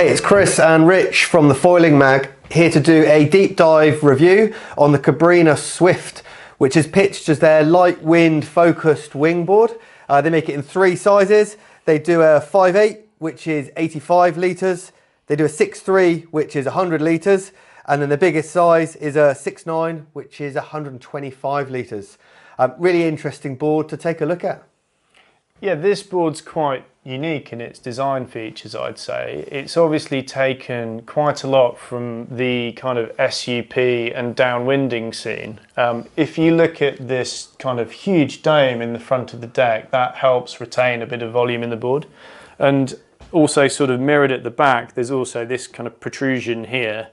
Hey, it's Chris and Rich from the Foiling Mag, here to do a deep dive review on the Cabrinha Swift, which is pitched as their light wind focused wingboard. They make it in three sizes. They do a 5.8, which is 85 litres. They do a 6.3, which is 100 litres. And then the biggest size is a 6.9, which is 125 litres. Really interesting board to take a look at. Yeah, this board's quite unique in its design features, I'd say. It's obviously taken quite a lot from the kind of SUP and downwinding scene. If you look at this kind of huge dome in the front of the deck, that helps retain a bit of volume in the board. And also sort of mirrored at the back, there's also this kind of protrusion here.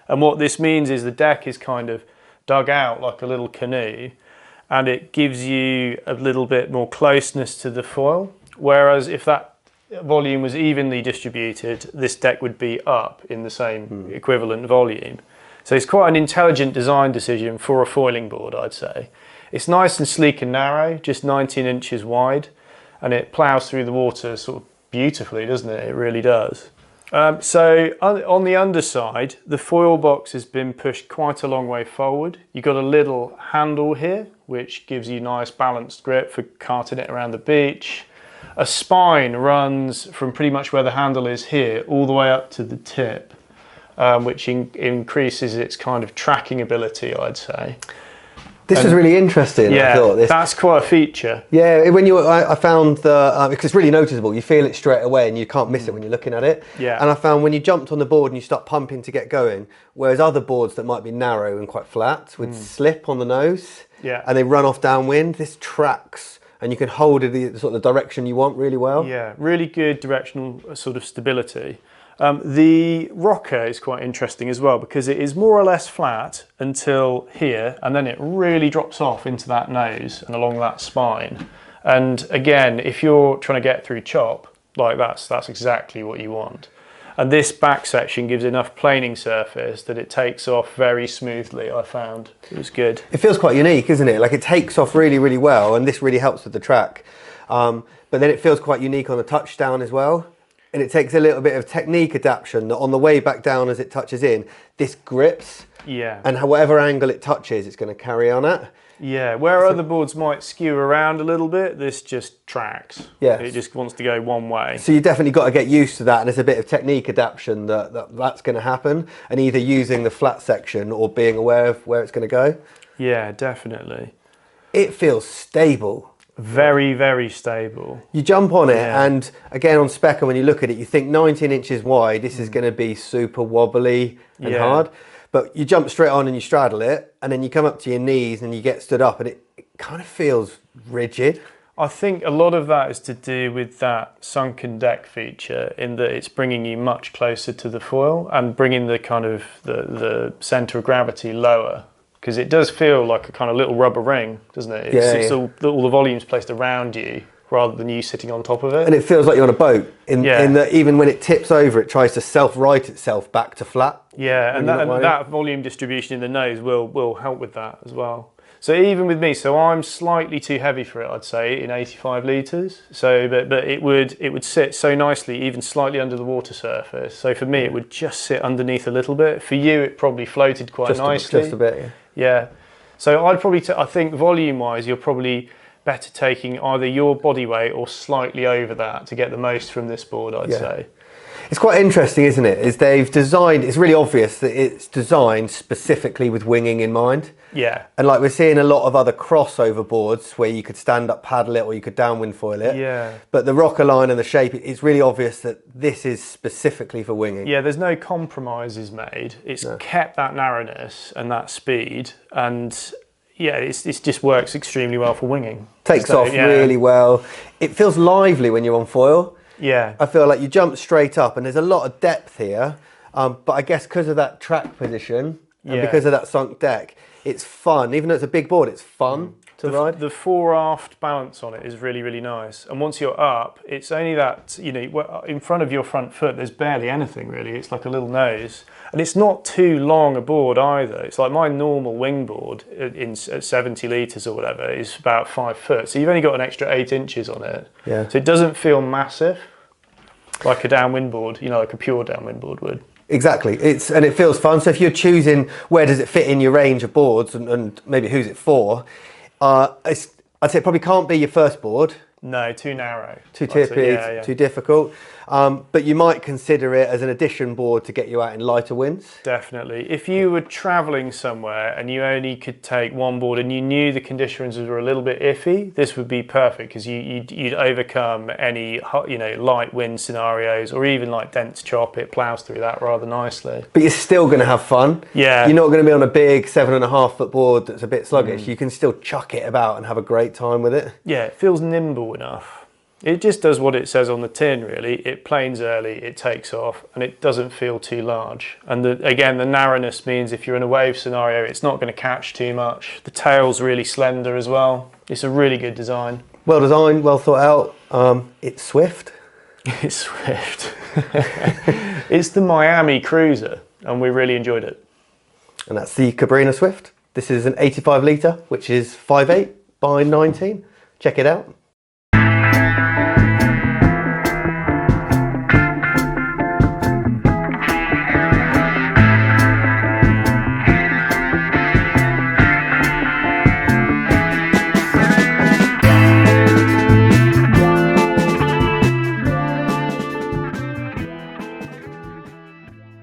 And what this means is the deck is kind of dug out like a little canoe, and it gives you a little bit more closeness to the foil. Whereas if that volume was evenly distributed, this deck would be up in the same equivalent volume. So it's quite an intelligent design decision for a foiling board, I'd say. It's nice and sleek and narrow, just 19 inches wide, and it plows through the water sort of beautifully, doesn't it? It really does. So on the underside, the foil box has been pushed quite a long way forward. You've got a little handle here, which gives you nice balanced grip for carting it around the beach. A spine runs from pretty much where the handle is here all the way up to the tip, which increases its kind of tracking ability, I'd say. This is really interesting. Yeah, I thought this. That's quite a feature. Yeah, I found because it's really noticeable. You feel it straight away, and you can't miss it when you're looking at it. Yeah. And I found when you jumped on the board and you start pumping to get going, whereas other boards that might be narrow and quite flat would slip on the nose. Yeah. And they run off downwind. This tracks, and you can hold it the sort of direction you want really well. Yeah, really good directional sort of stability. The rocker is quite interesting as well, because it is more or less flat until here, and then it really drops off into that nose and along that spine. And again, if you're trying to get through chop, like that's exactly what you want. And this back section gives enough planing surface that it takes off very smoothly, I found. It was good. It feels quite unique, isn't it? Like it takes off really, really well, and this really helps with the track. But then it feels quite unique on the touchdown as well. And it takes a little bit of technique adaptation that on the way back down as it touches in, this grips. Yeah. And whatever angle it touches, it's going to carry on at. Yeah, where other boards might skew around a little bit, this just tracks. Yeah. It just wants to go one way. So you definitely got to get used to that, and there's a bit of technique adaptation that's going to happen, and either using the flat section or being aware of where it's going to go. Yeah, definitely. It feels stable. Very, very stable. You jump on it, and again on spec, and when you look at it, you think 19 inches wide, this is going to be super wobbly and hard. But you jump straight on and you straddle it, and then you come up to your knees and you get stood up, and it kind of feels rigid. I think a lot of that is to do with that sunken deck feature, in that it's bringing you much closer to the foil and bringing the kind of the centre of gravity lower. Because it does feel like a kind of little rubber ring, doesn't it? It's all the volume's placed around you rather than you sitting on top of it. And it feels like you're on a boat. In that even when it tips over, it tries to self-right itself back to flat. Yeah, and that volume distribution in the nose will help with that as well. So even with me, so I'm slightly too heavy for it, I'd say, in 85 litres. So, but it would sit so nicely, even slightly under the water surface. So for me, it would just sit underneath a little bit. For you, it probably floated quite nicely. Just a bit, yeah. Yeah, so I'd probably, I think volume-wise, you're probably better taking either your body weight or slightly over that to get the most from this board, I'd say. It's quite interesting, isn't it? Is they've designed, it's really obvious that it's designed specifically with winging in mind. Yeah. And like we're seeing a lot of other crossover boards where you could stand up paddle it or you could downwind foil it. Yeah. But the rocker line and the shape, it's really obvious that this is specifically for winging. Yeah, there's no compromises made. It's kept that narrowness and that speed, and yeah, it just works extremely well for winging. Takes off really well. It feels lively when you're on foil. Yeah. I feel like you jump straight up, and there's a lot of depth here, but I guess because of that track position and because of that sunk deck, it's fun. Even though it's a big board, it's fun to ride. The fore-aft balance on it is really, really nice. And once you're up, it's only that, you know, in front of your front foot, there's barely anything really. It's like a little nose. And it's not too long a board either. It's like my normal wing board at 70 litres or whatever is about 5 foot. So you've only got an extra 8 inches on it. Yeah. So it doesn't feel massive. like a downwind board, you know, like a pure downwind board would. Exactly, and it feels fun. So if you're choosing where does it fit in your range of boards and maybe who's it for, I'd say it probably can't be your first board. No, too narrow. Too tippy, too difficult. But you might consider it as an addition board to get you out in lighter winds. Definitely. If you were travelling somewhere and you only could take one board and you knew the conditions were a little bit iffy, this would be perfect because you'd overcome any, you know, light wind scenarios or even like dense chop. It ploughs through that rather nicely. But you're still going to have fun. Yeah. You're not going to be on a big 7.5 foot board that's a bit sluggish. You can still chuck it about and have a great time with it. Yeah, it feels nimble enough. It just does what it says on the tin, really. It planes early, it takes off, and it doesn't feel too large. And again, the narrowness means if you're in a wave scenario, it's not going to catch too much. The tail's really slender as well. It's a really good design. Well designed, well thought out. It's Swift. It's Swift. It's the Miami Cruiser, and we really enjoyed it. And that's the Cabrinha Swift. This is an 85 litre, which is 5'8" by 19. Check it out.